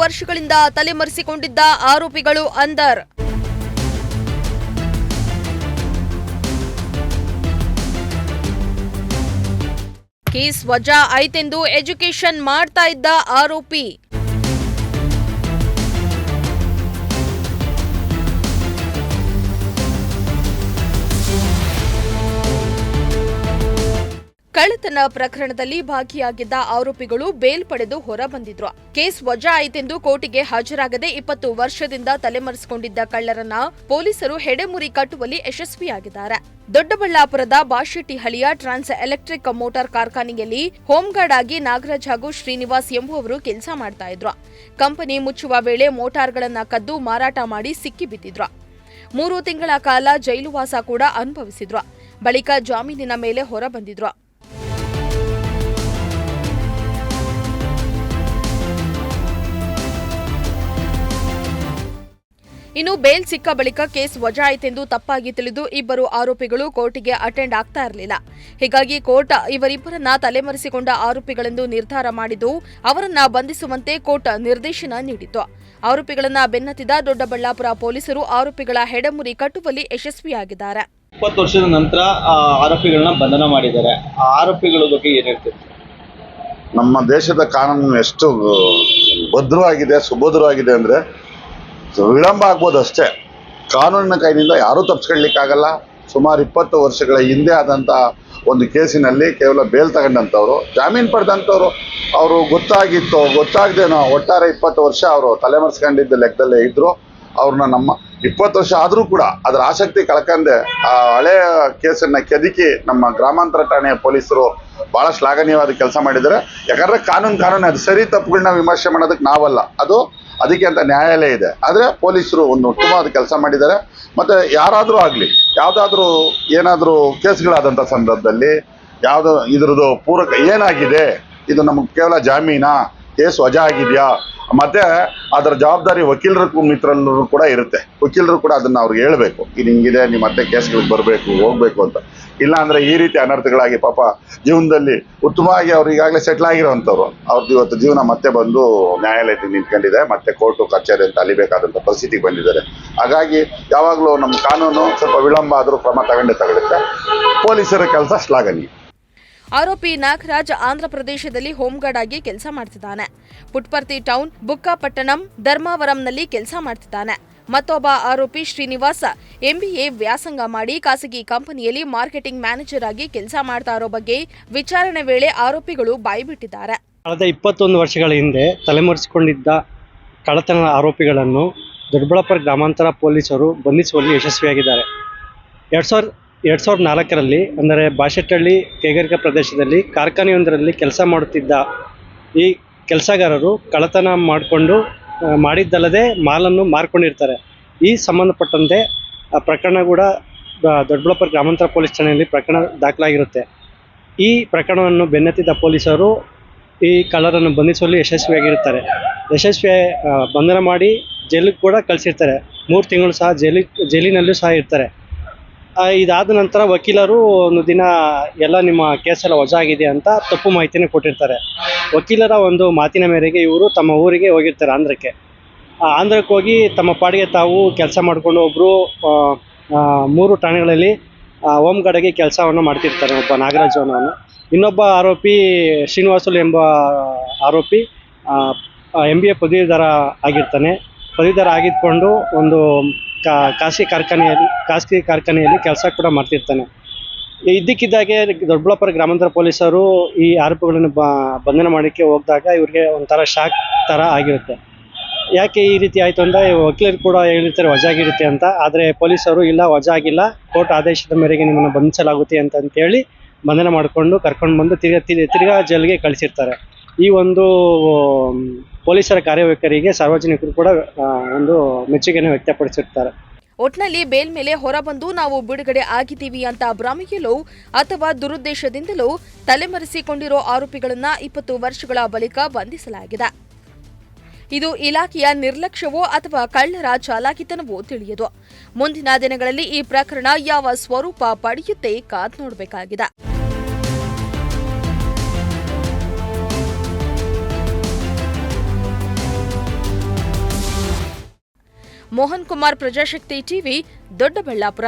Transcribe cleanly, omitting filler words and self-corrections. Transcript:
ವರ್ಷಗಳಿಂದ ತಲೆಮರೆಸಿಕೊಂಡಿದ್ದ ಆರೋಪಿಗಳು ಅಂದರ್. ಕೇಸ್ ವಜಾ ಆಯ್ತೆಂದು ಎಜುಕೇಷನ್ ಮಾಡ್ತಾ ಇದ್ದ ಆರೋಪಿ. ಕಳ್ಳತನ ಪ್ರಕರಣದಲ್ಲಿ ಭಾಗಿಯಾಗಿದ್ದ ಆರೋಪಿಗಳು ಬೇಲ್ ಪಡೆದು ಹೊರಬಂದಿದ್ರು. ಕೇಸ್ ವಜಾ ಆಯಿತೆಂದು ಕೋರ್ಟಿಗೆ ಹಾಜರಾಗದೆ 20 ವರ್ಷದಿಂದ ತಲೆಮರೆಸಿಕೊಂಡಿದ್ದ ಕಳ್ಳರನ್ನ ಪೊಲೀಸರು ಹೆಡೆಮುರಿ ಕಟ್ಟುವಲ್ಲಿ ಯಶಸ್ವಿಯಾಗಿದ್ದಾರೆ. ದೊಡ್ಡಬಳ್ಳಾಪುರದ ಬಾಶೆಟ್ಟಿಹಳ್ಳಿಯ ಟ್ರಾನ್ಸ್ ಎಲೆಕ್ಟ್ರಿಕ್ ಮೋಟಾರ್ ಕಾರ್ಖಾನೆಯಲ್ಲಿ ಹೋಂಗಾರ್ಡ್ ಆಗಿ ನಾಗರಾಜ್ ಹಾಗೂ ಶ್ರೀನಿವಾಸ್ ಎಂಬುವವರು ಕೆಲಸ ಮಾಡ್ತಾ ಇದ್ರು. ಕಂಪನಿ ಮುಚ್ಚುವ ವೇಳೆ ಮೋಟಾರ್ಗಳನ್ನ ಕದ್ದು ಮಾರಾಟ ಮಾಡಿ ಸಿಕ್ಕಿಬಿದ್ದಿದ್ರು. 3 ತಿಂಗಳ ಕಾಲ ಜೈಲುವಾಸ ಕೂಡ ಅನುಭವಿಸಿದ್ರು. ಬಳಿಕ ಜಾಮೀನಿನ ಮೇಲೆ ಹೊರಬಂದಿದ್ರು. ಇನ್ನು ಬೇಲ್ ಸಿಕ್ಕ ಬಳಿಕ ಕೇಸ್ ವಜಾ ಆಯಿತೆಂದು ತಪ್ಪಾಗಿ ತಿಳಿದು ಇಬ್ಬರು ಆರೋಪಿಗಳು ಕೋರ್ಟಿಗೆ ಅಟೆಂಡ್ ಆಗ್ತಾ ಇರಲಿಲ್ಲ. ಹೀಗಾಗಿ ಕೋರ್ಟ್ ಇವರಿಬ್ಬರನ್ನ ತಲೆಮರೆಸಿಕೊಂಡ ಆರೋಪಿಗಳೆಂದು ನಿರ್ಧಾರ ಮಾಡಿದ್ದು ಅವರನ್ನ ಬಂಧಿಸುವಂತೆ ಕೋರ್ಟ್ ನಿರ್ದೇಶನ ನೀಡಿತು. ಆರೋಪಿಗಳನ್ನ ಬೆನ್ನತ್ತಿದ ದೊಡ್ಡಬಳ್ಳಾಪುರ ಪೊಲೀಸರು ಆರೋಪಿಗಳ ಹೆಡೆಮುರಿ ಕಟ್ಟುವಲ್ಲಿ ಯಶಸ್ವಿಯಾಗಿದ್ದಾರೆ. 20 ವರ್ಷದ ನಂತರ ಆರೋಪಿಗಳನ್ನ ಬಂಧನ ಮಾಡಿದ್ದಾರೆ. ಆ ಆರೋಪಿಗಳ ಬಗ್ಗೆ ಏನು ಹೇಳ್ತೀರಿ? ನಮ್ಮ ದೇಶದ ಕಾನೂನು ಎಷ್ಟು ಭದ್ರವಾಗಿದೆ, ಸುಭದ್ರವಾಗಿದೆ ಅಂದರೆ ವಿಳಂಬ ಆಗ್ಬೋದು ಅಷ್ಟೇ. ಕಾನೂನಿನ ಕೈನಿಂದ ಯಾರೂ ತಪ್ಪಿಸ್ಕೊಳ್ಳಿಕ್ಕಾಗಲ್ಲ. ಸುಮಾರು 20 ವರ್ಷಗಳ ಹಿಂದೆ ಆದಂಥ ಒಂದು ಕೇಸಿನಲ್ಲಿ ಕೇವಲ ಬೇಲ್ ತಗೊಂಡಂಥವ್ರು, ಜಾಮೀನು ಪಡೆದಂಥವ್ರು, ಅವರು ಗೊತ್ತಾಗದೇನೋ ಒಟ್ಟಾರೆ 20 ವರ್ಷ ಅವರು ತಲೆಮರೆಸ್ಕೊಂಡಿದ್ದ ಲೆಕ್ಕದಲ್ಲೇ ಇದ್ದರು. ಅವ್ರನ್ನ ನಮ್ಮ 20 ವರ್ಷ ಆದರೂ ಕೂಡ ಅದರ ಆಸಕ್ತಿ ಕಳ್ಕಂಡೆ ಆ ಹಳೆಯ ಕೇಸನ್ನು ಕೆದಕಿ ನಮ್ಮ ಗ್ರಾಮಾಂತರ ಠಾಣೆಯ ಪೊಲೀಸರು ಭಾಳ ಶ್ಲಾಘನೀಯವಾದ ಕೆಲಸ ಮಾಡಿದ್ದಾರೆ. ಯಾಕಂದರೆ ಕಾನೂನು ಅದು ಸರಿ ತಪ್ಪುಗಳನ್ನ ವಿಮರ್ಶೆ ಮಾಡೋದಕ್ಕೆ ನಾವಲ್ಲ, ಅದು ಅದಕ್ಕೆ ಅಂತ ನ್ಯಾಯಾಲಯ ಇದೆ. ಆದರೆ ಪೊಲೀಸರು ಒಂದು ಉತ್ತಮವಾದ ಕೆಲಸ ಮಾಡಿದ್ದಾರೆ. ಮತ್ತು ಯಾರಾದರೂ ಆಗಲಿ ಯಾವುದಾದ್ರೂ ಏನಾದರೂ ಕೇಸ್ಗಳಾದಂಥ ಸಂದರ್ಭದಲ್ಲಿ ಯಾವುದೋ ಇದ್ರದ್ದು ಪೂರಕ ಏನಾಗಿದೆ, ಇದು ನಮಗೆ ಕೇವಲ ಜಾಮೀನಾ, ಕೇಸ್ ವಜಾ ಆಗಿದೆಯಾ, ಮತ್ತು ಅದರ ಜವಾಬ್ದಾರಿ ವಕೀಲರು ಮಿತ್ರರು ಕೂಡ ಇರುತ್ತೆ. ವಕೀಲರು ಕೂಡ ಅದನ್ನು ಅವ್ರಿಗೆ ಹೇಳಬೇಕು, ಇದು ಹಿಂಗಿದೆ, ನೀವು ಮತ್ತೆ ಕೇಸ್ಗಳಿಗೆ ಬರಬೇಕು, ಹೋಗಬೇಕು ಅಂತ. ಇಲ್ಲ ಅಂದರೆ ಈ ರೀತಿ ಅನರ್ಥಗಳಾಗಿ ಪಾಪ ಜೀವನದಲ್ಲಿ ಉತ್ತಮವಾಗಿ ಅವ್ರು ಈಗಾಗಲೇ ಸೆಟ್ಲ್ ಆಗಿರೋವಂಥವ್ರು ಅವ್ರದ್ದು ಇವತ್ತು ಜೀವನ ಮತ್ತೆ ಬಂದು ನ್ಯಾಯಾಲಯದಲ್ಲಿ ನಿಂತ್ಕೊಂಡಿದೆ, ಮತ್ತೆ ಕೋರ್ಟು ಕಚೇರಿ ಅಂತ ಅಲಿಬೇಕಾದಂಥ ಪರಿಸ್ಥಿತಿಗೆ ಬಂದಿದ್ದಾರೆ. ಹಾಗಾಗಿ ಯಾವಾಗಲೂ ನಮ್ಮ ಕಾನೂನು ಸ್ವಲ್ಪ ವಿಳಂಬ ಆದರೂ ಕ್ರಮ ತಗೊಳುತ್ತೆ. ಪೊಲೀಸರ ಕೆಲಸ ಶ್ಲಾಘನೀಯ. ಆರೋಪಿ ನಾಗರಾಜ್ ಆಂಧ್ರಪ್ರದೇಶದಲ್ಲಿ ಹೋಂಗಾರ್ಡ್ ಆಗಿ ಕೆಲಸ ಮಾಡ್ತಿದ್ದಾನೆ. ಪುಟ್ಪರ್ತಿ ಟೌನ್, ಬುಕ್ಕಾಪಟ್ಟಣಂ, ಧರ್ಮಾವರಂನಲ್ಲಿ ಕೆಲಸ ಮಾಡ್ತಿದ್ದಾನೆ. ಮತ್ತೊಬ್ಬ ಆರೋಪಿ ಶ್ರೀನಿವಾಸ MBA ವ್ಯಾಸಂಗ ಮಾಡಿ ಖಾಸಗಿ ಕಂಪನಿಯಲ್ಲಿ ಮಾರ್ಕೆಟಿಂಗ್ ಮ್ಯಾನೇಜರ್ ಆಗಿ ಕೆಲಸ ಮಾಡ್ತಾ ಇರೋ ಬಗ್ಗೆ ವಿಚಾರಣೆ ವೇಳೆ ಆರೋಪಿಗಳು ಬಾಯ್ಬಿಟ್ಟಿದ್ದಾರೆ. ಕಳೆದ 21 ವರ್ಷಗಳ ಹಿಂದೆ ತಲೆಮರೆಸಿಕೊಂಡಿದ್ದ ಕಳ್ಳತನ ಆರೋಪಿಗಳನ್ನು ದೊಡ್ಡಬಳ್ಳಾಪುರ ಗ್ರಾಮಾಂತರ ಪೊಲೀಸರು ಬಂಧಿಸುವಲ್ಲಿ ಯಶಸ್ವಿಯಾಗಿದ್ದಾರೆ. 2004ರಲ್ಲಿ ಅಂದರೆ ಬಾಶೆಟ್ಟಹಳ್ಳಿ ಕೈಗಾರಿಕಾ ಪ್ರದೇಶದಲ್ಲಿ ಕಾರ್ಖಾನೆಯೊಂದರಲ್ಲಿ ಕೆಲಸ ಮಾಡುತ್ತಿದ್ದ ಈ ಕೆಲಸಗಾರರು ಕಳ್ಳತನ ಮಾಡಿದ್ದಲ್ಲದೆ ಮಾಲನ್ನು ಮಾರ್ಕೊಂಡಿರ್ತಾರೆ. ಈ ಸಂಬಂಧಪಟ್ಟಂತೆ ಪ್ರಕರಣ ಕೂಡ ದೊಡ್ಡಬಳ್ಳಾಪುರ ಗ್ರಾಮಾಂತರ ಪೊಲೀಸ್ ಠಾಣೆಯಲ್ಲಿ ಪ್ರಕರಣ ದಾಖಲಾಗಿರುತ್ತೆ. ಈ ಪ್ರಕರಣವನ್ನು ಬೆನ್ನತ್ತಿದ್ದ ಪೊಲೀಸರು ಈ ಕಳ್ಳರನ್ನು ಬಂಧಿಸುವಲ್ಲಿ ಯಶಸ್ವಿಯಾಗಿರುತ್ತಾರೆ. ಬಂಧನ ಮಾಡಿ ಜೈಲಿಗೆ ಕೂಡ ಕಳಿಸಿರ್ತಾರೆ. 3 ತಿಂಗಳು ಸಹ ಜೈಲಿನಲ್ಲೂ ಸಹ ಇರ್ತಾರೆ. ಇದಾದ ನಂತರ ವಕೀಲರು ಒಂದು ದಿನ ಎಲ್ಲ ನಿಮ್ಮ ಕೇಸೆಲ್ಲ ವಜಾ ಆಗಿದೆ ಅಂತ ತಪ್ಪು ಮಾಹಿತಿಯನ್ನು ಕೊಟ್ಟಿರ್ತಾರೆ. ವಕೀಲರ ಒಂದು ಮಾತಿನ ಮೇರೆಗೆ ಇವರು ತಮ್ಮ ಊರಿಗೆ ಹೋಗಿರ್ತಾರೆ, ಆಂಧ್ರಕ್ಕೆ ಹೋಗಿ ತಮ್ಮ ಪಾಡಿಗೆ ತಾವು ಕೆಲಸ ಮಾಡಿಕೊಂಡು ಒಬ್ಬರು 3 ಠಾಣೆಗಳಲ್ಲಿ ಹೋಂಗಾರ್ಡ್ಗೆ ಕೆಲಸವನ್ನು ಮಾಡ್ತಿರ್ತಾರೆ. ಒಬ್ಬ ನಾಗರಾಜ್ ಅನ್ನೋನು. ಇನ್ನೊಬ್ಬ ಆರೋಪಿ ಶ್ರೀನಿವಾಸುಲು ಎಂಬ ಆರೋಪಿ MBA ಪದವೀಧರ ಆಗಿರ್ತಾನೆ. ಪದವೀಧರ ಆಗಿದ್ಕೊಂಡು ಒಂದು ಖಾಸಗಿ ಕಾರ್ಖಾನೆಯಲ್ಲಿ ಕೆಲಸ ಕೂಡ ಮಾಡ್ತಿರ್ತಾನೆ. ಇದ್ದಕ್ಕಿದ್ದಾಗೆ ದೊಡ್ಡಬಳ್ಳಾಪುರ ಗ್ರಾಮಾಂತರ ಪೊಲೀಸರು ಈ ಆರೋಪಿಗಳನ್ನು ಬಂಧನ ಮಾಡೋಕ್ಕೆ ಹೋಗಿದಾಗ ಇವ್ರಿಗೆ ಒಂಥರ ಶಾಕ್ ಥರ ಆಗಿರುತ್ತೆ. ಯಾಕೆ ಈ ರೀತಿ ಆಯಿತು ಅಂತ ವಕೀಲರು ಕೂಡ ಹೇಳಿರ್ತಾರೆ ವಜಾ ಆಗಿರುತ್ತೆ ಅಂತ. ಆದರೆ ಪೊಲೀಸರು ಇಲ್ಲ, ವಜಾ ಆಗಿಲ್ಲ, ಕೋರ್ಟ್ ಆದೇಶದ ಮೇರೆಗೆ ನಿಮ್ಮನ್ನು ಬಂಧಿಸಲಾಗುತ್ತೆ ಅಂತೇಳಿ ಬಂಧನ ಮಾಡಿಕೊಂಡು ಕರ್ಕೊಂಡು ಬಂದು ತಿರ್ಗಾ ಜೈಲಿಗೆ ಕಳಿಸಿರ್ತಾರೆ. ಈ ಒಂದು ಪೊಲೀಸರ ಕಾರ್ಯವೈಖರಿಗೆ ಸಾರ್ವಜನಿಕರು ಕೂಡ ಒಂದು ಮೆಚ್ಚುಗೆಯನ್ನು ವ್ಯಕ್ತಪಡಿಸಿರ್ತಾರೆ. ಒಟ್ನಲ್ಲಿ ಬೇಲ್ ಮೇಲೆ ಹೊರಬಂದು ನಾವು ಬಿಡುಗಡೆ ಆಗಿದ್ದೀವಿ ಅಂತ ಭ್ರಮೆಯಲ್ಲೋ ಅಥವಾ ದುರುದ್ದೇಶದಿಂದಲೋ ತಲೆಮರೆಸಿಕೊಂಡಿರೋ ಆರೋಪಿಗಳನ್ನ 20 ವರ್ಷಗಳ ಬಳಿಕ ಬಂಧಿಸಲಾಗಿದೆ. ಇದು ಇಲಾಖೆಯ ನಿರ್ಲಕ್ಷ್ಯವೋ ಅಥವಾ ಕಳ್ಳರ ಚಾಲಾಕಿತನವೋ ತಿಳಿಯದು. ಮುಂದಿನ ದಿನಗಳಲ್ಲಿ ಈ ಪ್ರಕರಣ ಯಾವ ಸ್ವರೂಪ ಪಡೆಯುತ್ತೆ ಕಾದ್ ನೋಡಬೇಕಾಗಿದೆ. ಮೋಹನ್ ಕುಮಾರ್, ಪ್ರಜಾಶಕ್ತಿ ಟಿವಿ, ದೊಡ್ಡಬಳ್ಳಾಪುರ.